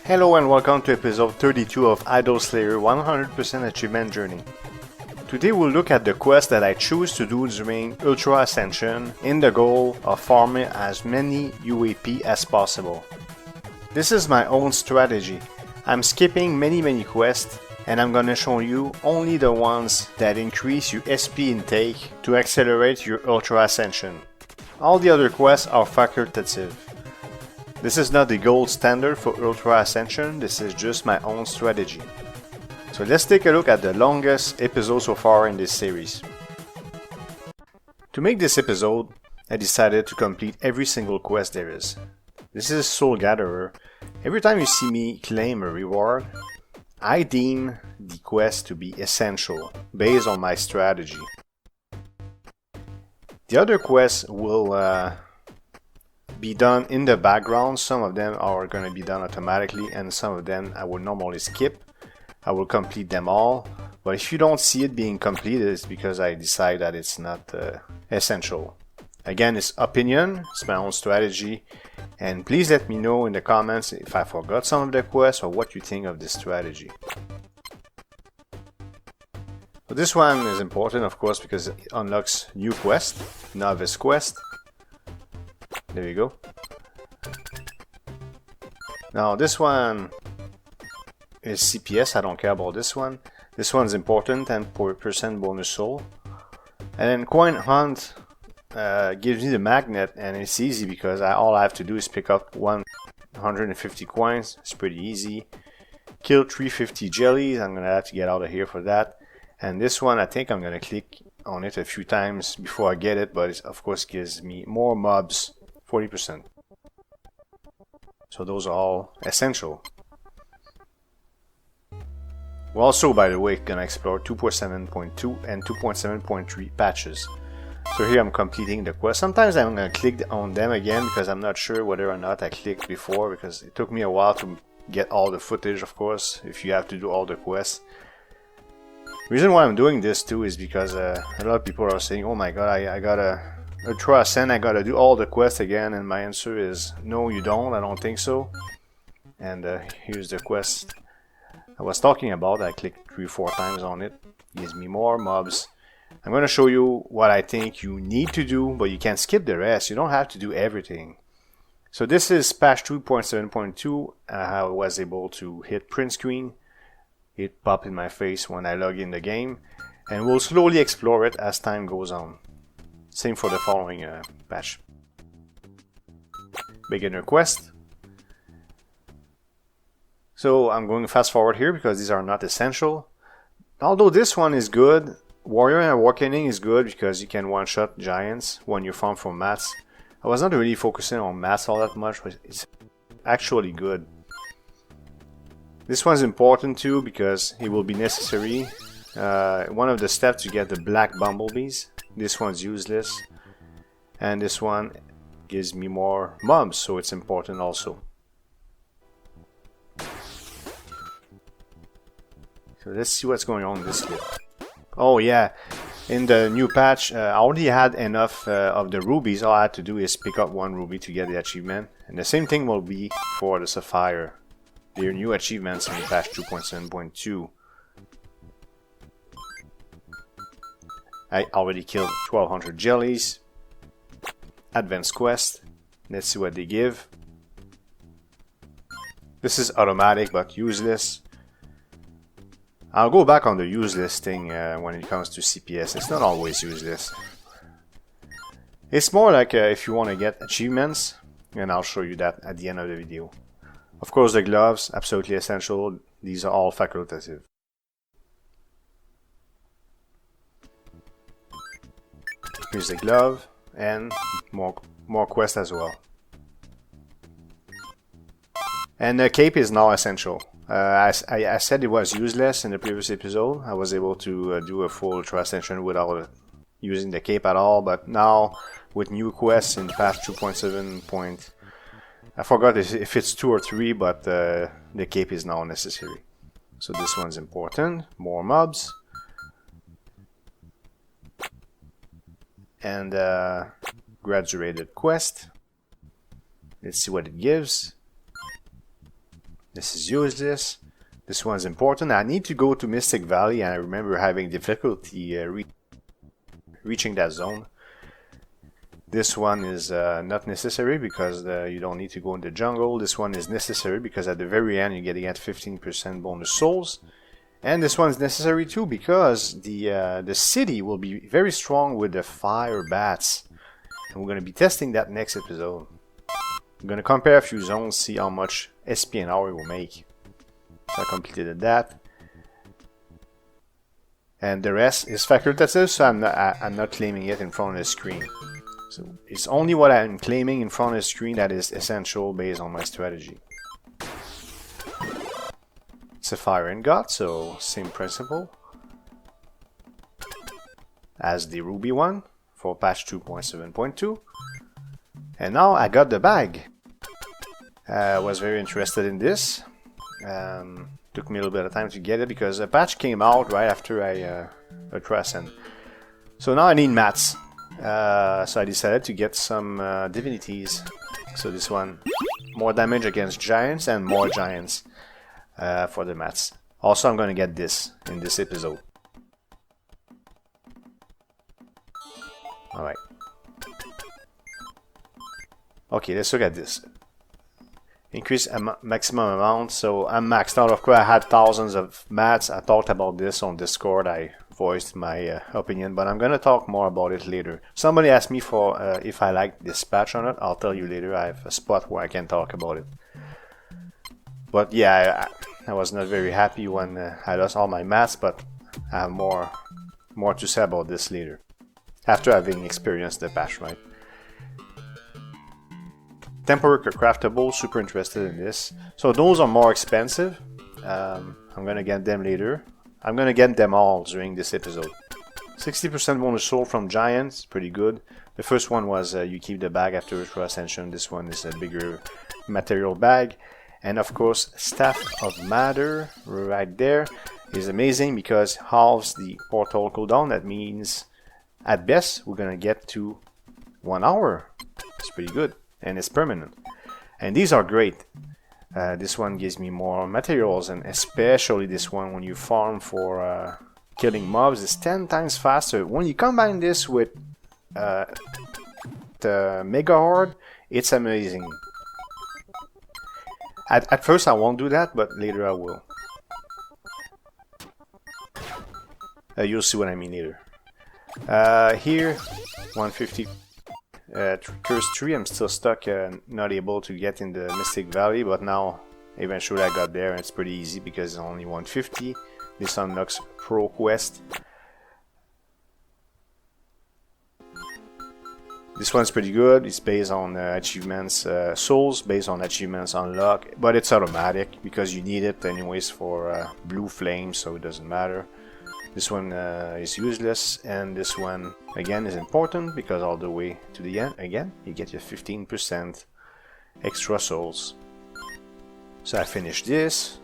Hello and welcome to episode 32 of Idol Slayer 100% Achievement Journey. Today we'll look at the quest that I choose to do during Ultra Ascension in the goal of farming as many UAP as possible. This is my own strategy. I'm skipping many quests and I'm gonna show you only the ones that increase your SP intake to accelerate your Ultra Ascension. All the other quests are facultative. This is not the gold standard for Ultra Ascension, this is just my own strategy. So let's take a look at the longest episode so far in this series. To make this episode, I decided to complete every single quest there is. This is Soul Gatherer. Every time you see me claim a reward, I deem the quest to be essential, based on my strategy. The other quests will be done in the background. Some of them are going to be done automatically and some of them I would normally skip. I will complete them all, but if you don't see it being completed, it's because I decide that it's not essential. Again, it's opinion, it's my own strategy, and please let me know in the comments if I forgot some of the quests or what you think of this strategy. So this one is important, of course, because it unlocks new quest, novice quest. There you go. Now this one is CPS, I don't care about this one. This one's important, 10% bonus soul. And then Coin Hunt gives me the magnet, and it's easy because all I have to do is pick up 150 coins. It's pretty easy. Kill 350 jellies, I'm gonna have to get out of here for that. And this one, I think I'm gonna click on it a few times before I get it, but it of course gives me more mobs. 40%. So those are all essential. We're also, by the way, gonna explore 2.7.2 and 2.7.3 patches. So here I'm completing the quest. Sometimes I'm gonna click on them again because I'm not sure whether or not I clicked before, because it took me a while to get all the footage, of course, if you have to do all the quests. The reason why I'm doing this too is because a lot of people are saying, oh my god, I gotta Ultra Ascend, I gotta do all the quests again, and my answer is no, you don't. I don't think so. And here's the quest I was talking about. I clicked 3-4 times on it. Gives me more mobs. I'm gonna show you what I think you need to do, but you can skip the rest. You don't have to do everything. So this is patch 2.7.2. I was able to hit print screen. It popped in my face when I log in the game, and we'll slowly explore it as time goes on. Same for the following patch. Beginner quest. So I'm going fast forward here because these are not essential. Although this one is good. Warrior and Awakening is good because you can one-shot giants when you farm for mats. I was not really focusing on mats all that much, but it's actually good. This one's important too because it will be necessary. One of the steps to get the black bumblebees. This one's useless, and this one gives me more mobs, so it's important also. So let's see what's going on in this clip. Oh yeah, in the new patch, I already had enough of the rubies. All I had to do is pick up 1 ruby to get the achievement, and the same thing will be for the sapphire. Their new achievements in patch 2.7.2. I already killed 1200 jellies. Advanced quest. Let's see what they give. This is automatic but useless. I'll go back on the useless thing when it comes to CPS. It's not always useless. It's more like if you want to get achievements, and I'll show you that at the end of the video. Of course, the gloves, absolutely essential. These are all facultative. Here's the glove, and more quests as well. And the cape is now essential. I said it was useless in the previous episode. I was able to do a full Ultra Ascension without using the cape at all, but now with new quests in patch 2.7. I forgot if it's 2 or 3, but the cape is now necessary. So this one's important. More mobs. And graduated quest. Let's see what it gives. This is useless. This one's important. I need to go to Mystic Valley, and I remember having difficulty reaching that zone. This one is not necessary because you don't need to go in the jungle. This one is necessary because at the very end you're getting at 15% bonus souls. And this one is necessary too because the city will be very strong with the fire bats. And we're going to be testing that next episode. I'm going to compare a few zones, see how much SP an hour it will make. So I completed that. And the rest is facultative, so I'm not claiming it in front of the screen. So it's only what I'm claiming in front of the screen that is essential based on my strategy. It's a fire ingot, so same principle as the ruby one for patch 2.7.2. And now I got the bag. I was very interested in this. Took me a little bit of time to get it because the patch came out right after I Ascension. So now I need mats. So I decided to get some divinities. So this one, more damage against giants and more giants for the mats. Also, I'm going to get this in this episode. Alright. Okay, let's look at this. Increase maximum amount, so I'm maxed out. Of course, I had thousands of mats. I talked about this on Discord. I voiced my opinion, but I'm gonna talk more about it later. Somebody asked me for if I like this patch or not. I'll tell you later. I have a spot where I can talk about it. But yeah, I was not very happy when I lost all my mats, but I have more to say about this later, after having experienced the patch, right? Temporary craftable, super interested in this. So those are more expensive. I'm gonna get them later. I'm gonna get them all during this episode. 60% bonus soul from giants, pretty good. The first one was you keep the bag after Ascension. This one is a bigger material bag. And of course, Staff of Matter right there is amazing because halves the portal cooldown. That means at best we're gonna get to 1 hour. It's pretty good. And it's permanent. And these are great. This one gives me more materials, and especially this one when you farm for killing mobs is 10 times faster. When you combine this with the Mega Horde, it's amazing. At first I won't do that, but later I will. You'll see what I mean later. Here, 150. Curse 3, I'm still stuck, not able to get in the Mystic Valley, but now eventually I got there and it's pretty easy because it's only 150. This unlocks Pro Quest. This one's pretty good. It's based on achievements, souls, based on achievements unlock, but it's automatic because you need it anyways for blue flame, so it doesn't matter. This one is useless, and this one again is important because all the way to the end again you get your 15% extra souls. So I finished this,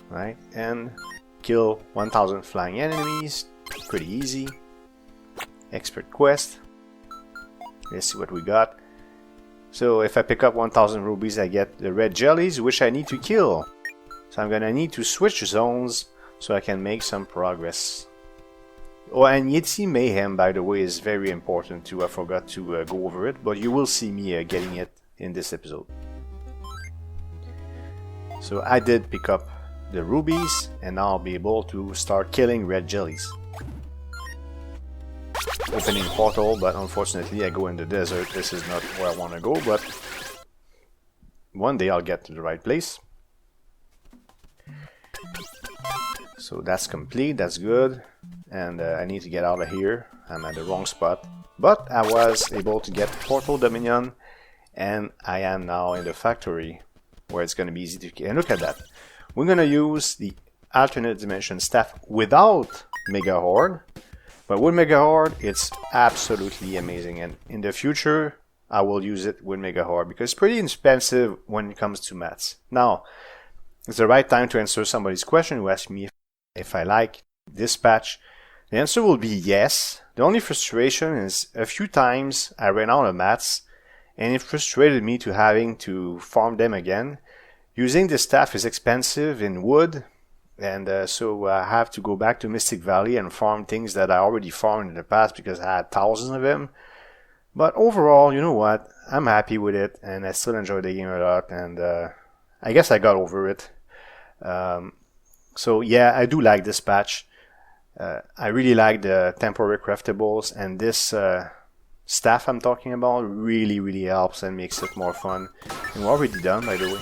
right, and kill 1000 flying enemies, pretty easy. Expert quest. Let's see what we got. So if I pick up 1000 rubies, I get the red jellies, which I need to kill. So I'm gonna need to switch zones so I can make some progress. Oh, and Yeti Mayhem, by the way, is very important too. I forgot to go over it, but you will see me getting it in this episode. So I did pick up the rubies, and now I'll be able to start killing red jellies. Opening portal, but unfortunately I go in the desert. This is not where I want to go, but one day I'll get to the right place. So that's complete, that's good, and I need to get out of here. I'm at the wrong spot, but I was able to get Portal Dominion, and I am now in the factory where it's going to be easy to... And look at that, we're going to use the alternate dimension staff without Mega Horde, but with Mega Horde it's absolutely amazing, and in the future I will use it with Mega Horde because it's pretty expensive when it comes to mats. Now, it's the right time to answer somebody's question who asked me if I like this patch. The answer will be yes. The only frustration is a few times I ran out of mats and it frustrated me to having to farm them again. Using this staff is expensive in wood, and so I have to go back to Mystic Valley and farm things that I already farmed in the past because I had thousands of them. But overall, you know what? I'm happy with it, and I still enjoy the game a lot, and I guess I got over it. So yeah, I do like this patch. I really like the temporary craftables, and this staff I'm talking about really helps and makes it more fun. And we're already done, by the way.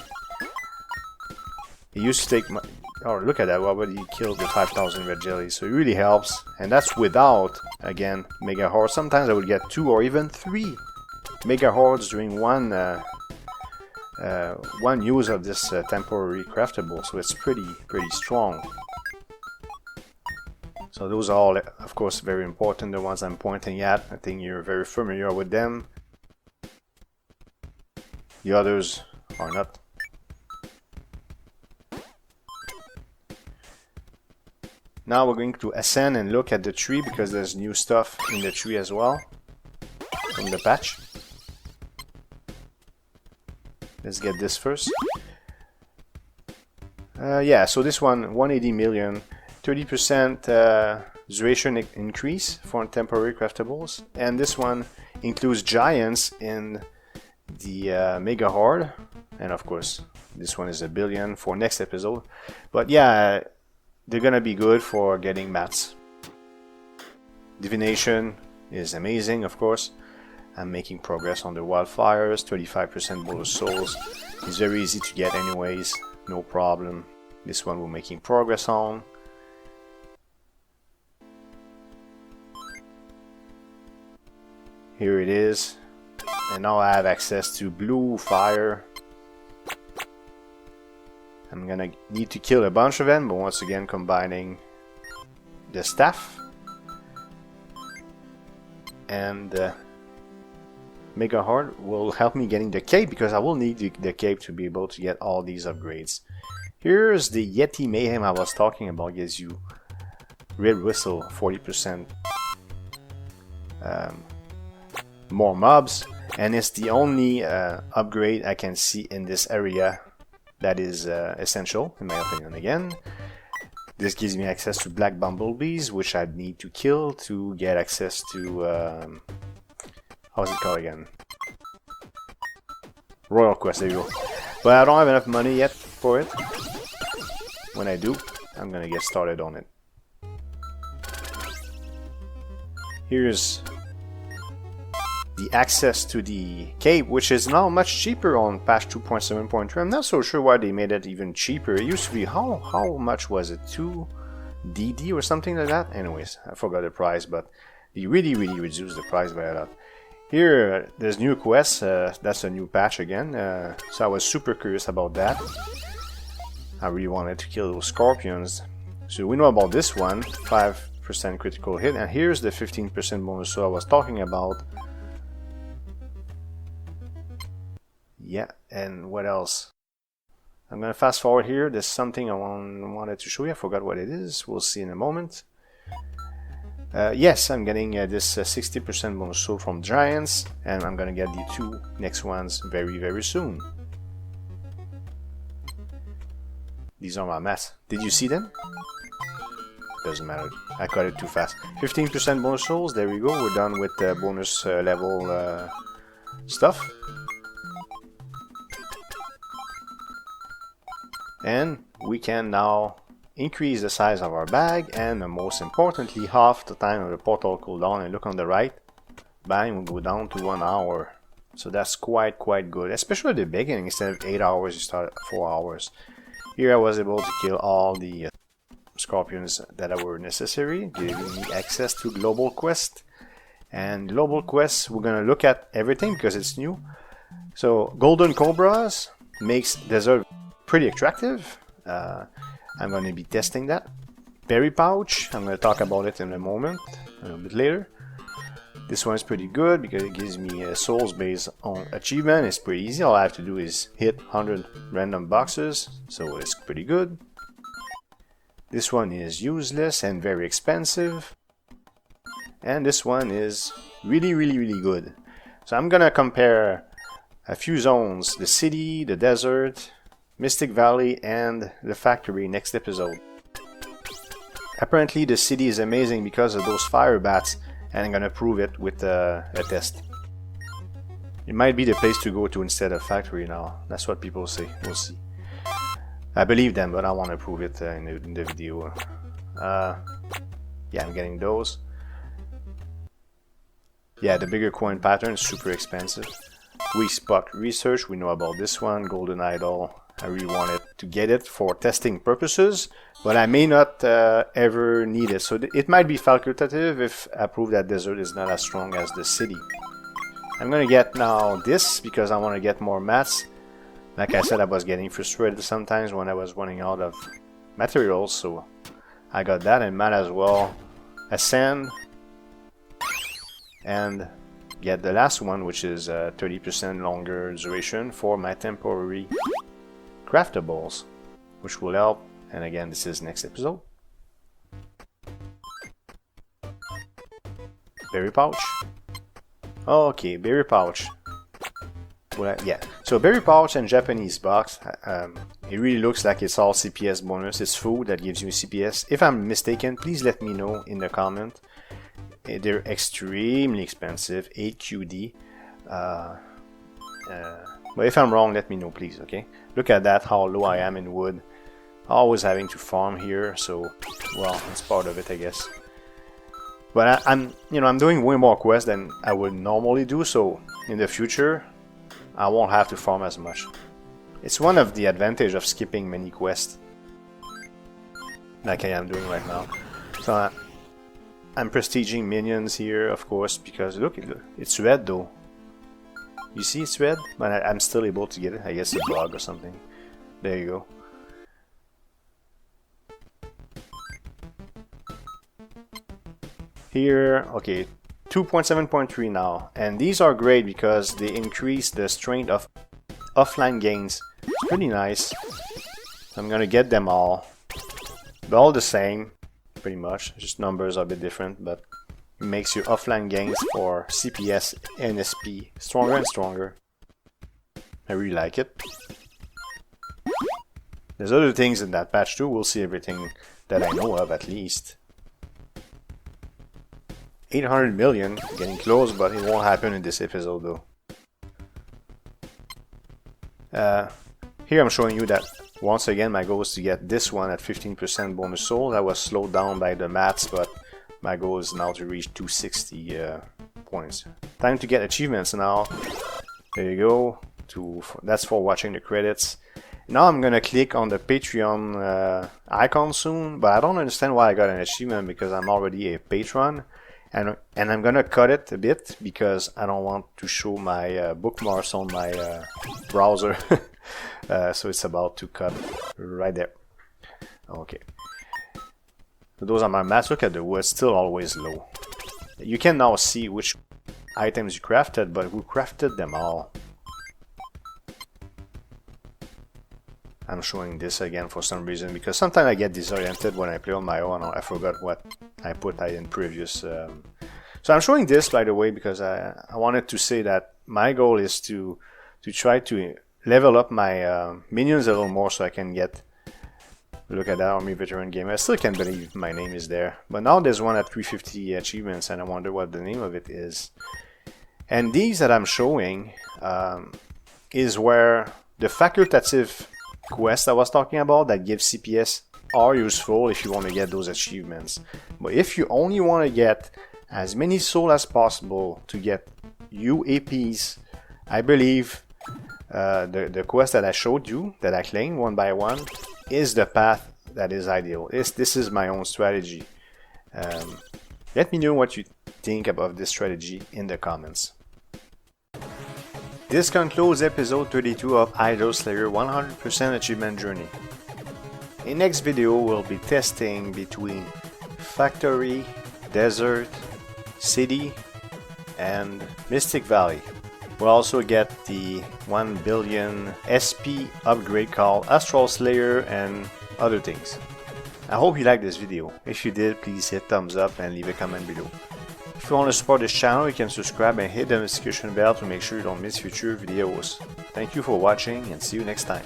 It used to take my... Oh, look at that, we already killed the 5,000 red jellies, so it really helps. And that's without, again, Mega Hordes. Sometimes I would get 2 or even 3 Mega Hordes during one use of this temporary craftable, so it's pretty strong. So those are all, of course, very important, the ones I'm pointing at. I think you're very familiar with them. The others are not. Now we're going to ascend and look at the tree because there's new stuff in the tree as well from the patch. Let's get this first. Yeah, so this one, 180 million, 30% duration increase for temporary craftables, and this one includes giants in the Mega Horde, and of course this one is 1 billion for next episode. But yeah, they're gonna be good for getting mats. Divination is amazing, of course. I'm making progress on the wildfires. 35% bonus souls. It's very easy to get anyways, no problem. This one we're making progress on. Here it is. And now I have access to blue fire. I'm gonna need to kill a bunch of them, but once again combining the staff and Mega Horde will help me getting the cape, because I will need the cape to be able to get all these upgrades. Here's the Yeti Mayhem I was talking about. Gives you Red Whistle, 40% more mobs, and it's the only upgrade I can see in this area that is essential, in my opinion. Again, this gives me access to black bumblebees, which I need to kill to get access to how's it called again? Royal Quest, there you go. But I don't have enough money yet for it. When I do, I'm gonna get started on it. Here's the access to the cape, which is now much cheaper on patch 2.7.3. I'm not so sure why they made it even cheaper. It used to be, how much was it? 2 DD or something like that? Anyways, I forgot the price, but they really reduced the price by a lot. Here, there's new quests. That's a new patch again. So I was super curious about that. I really wanted to kill those scorpions. So we know about this one, 5% critical hit, and here's the 15% bonus so I was talking about. Yeah, and what else? I'm gonna fast forward here. There's something I wanted to show you. I forgot what it is. We'll see in a moment. Yes, I'm getting this 60% bonus soul from giants, and I'm gonna get the 2 next ones very soon. These are my mats. Did you see them? Doesn't matter. I cut it too fast. 15% bonus souls. There we go. We're done with the bonus level stuff. And we can now increase the size of our bag, and most importantly, half the time of the portal cooldown. And look on the right, bang, we go down to 1 hour. So that's quite good, especially at the beginning. Instead of 8 hours, you start at 4 hours. Here I was able to kill all the scorpions that were necessary, giving me access to global quest. And global quests, we're gonna look at everything because it's new. So golden cobras makes desert pretty attractive. I'm going to be testing that. Berry pouch, I'm going to talk about it in a moment, a little bit later. This one is pretty good because it gives me souls based on achievement. It's pretty easy. All I have to do is hit 100 random boxes, so it's pretty good. This one is useless and very expensive. And this one is really good. So I'm going to compare a few zones, the city, the desert, Mystic Valley, and the factory next episode. Apparently the city is amazing because of those fire bats, and I'm gonna prove it with a test. It might be the place to go to instead of factory now. That's what people say. We'll see. I believe them, but I want to prove it in the video. Yeah, I'm getting those. Yeah, the bigger coin pattern is super expensive. Weak spot research, we know about this one. Golden idol, I really wanted to get it for testing purposes, but I may not ever need it. So it might be facultative if I prove that desert is not as strong as the city. I'm gonna get now this because I want to get more mats. Like I said, I was getting frustrated sometimes when I was running out of materials, so I got that, and mat as well. Ascend, and get the last one, which is 30% longer duration for my temporary craftables, which will help. And again, this is next episode. Berry pouch. Okay, berry pouch. Well, yeah, so berry pouch and Japanese box. It really looks like it's all CPS bonus. It's food that gives you CPS. If I'm mistaken, please let me know in the comment. They're extremely expensive, 8 QD. But if I'm wrong, let me know, please. Okay. Look at that, how low I am in wood. Always having to farm here, so well, it's part of it, I guess. But I'm doing way more quests than I would normally do. So in the future, I won't have to farm as much. It's one of the advantages of skipping many quests, like I am doing right now. So I'm prestiging minions here, of course, because look, it's red though. You see it's red, but I'm still able to get it. I guess a bug or something. There you go. Here, okay, 2.7.3 now, and these are great because they increase the strength of offline gains. It's pretty nice. I'm gonna get them all. They're all the same, pretty much. Just numbers are a bit different, but it makes your offline gains for CPS and SP stronger and stronger. I really like it. There's other things in that patch too. We'll see everything that I know of at least. 800 million, getting close, but it won't happen in this episode though. Here I'm showing you that once again my goal is to get this one at 15% bonus soul. I was slowed down by the mats, but my goal is now to reach 260 points. Time to get achievements now. There you go. That's for watching the credits. Now I'm gonna click on the Patreon icon soon, but I don't understand why I got an achievement because I'm already a patron. And I'm gonna cut it a bit because I don't want to show my bookmarks on my browser. So it's about to cut right there. Okay. So those are my mats. Look at the wood, still always low. You can now see which items you crafted, but who crafted them all? I'm showing this again for some reason because sometimes I get disoriented when I play on my own. I forgot what I put in previous. So I'm showing this, by the way, because I wanted to say that my goal is to try to level up my minions a little more so I can get. Look at that, Army Veteran Gamer. I still can't believe my name is there. But now there's one at 350 achievements, and I wonder what the name of it is. And these that I'm showing is where the facultative quest I was talking about that gives CPS are useful if you want to get those achievements. But if you only want to get as many soul as possible to get UAPs, I believe the quest that I showed you, that I claimed one by one, is the path that is ideal. This is my own strategy. Let me know what you think about this strategy in the comments. This concludes episode 32 of Idol Slayer 100% Achievement Journey. In next video, we'll be testing between Factory, Desert, City, and Mystic Valley. We'll also get the 1 billion SP upgrade called Astral Slayer and other things. I hope you liked this video. If you did, please hit thumbs up and leave a comment below. If you want to support this channel, you can subscribe and hit the notification bell to make sure you don't miss future videos. Thank you for watching and see you next time.